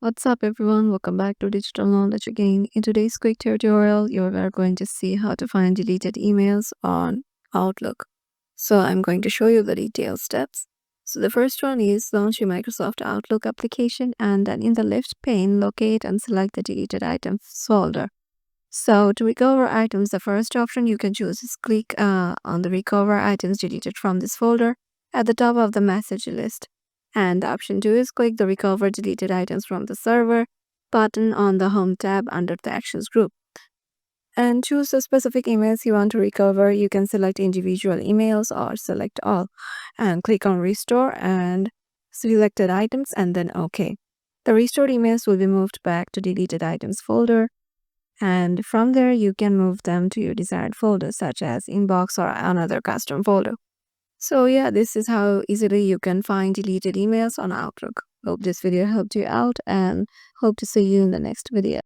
What's up, everyone? Welcome back to Digital Knowledge again. In today's quick tutorial, you are going to see how to find deleted emails on Outlook. So I'm going to show you the detailed steps. So the first one is launch your Microsoft Outlook application, and then in the left pane, locate and select the deleted items folder. So to recover items, the first option you can choose is click on the recover items deleted from this folder at the top of the message list. And option 2 is click the recover deleted items from the server button on the home tab under the actions group. And choose the specific emails you want to recover. You can select individual emails or select all. And click on restore and selected items and then OK. The restored emails will be moved back to deleted items folder. And from there, you can move them to your desired folder, such as inbox or another custom folder. So yeah, this is how easily you can find deleted emails on Outlook. Hope this video helped you out and hope to see you in the next video.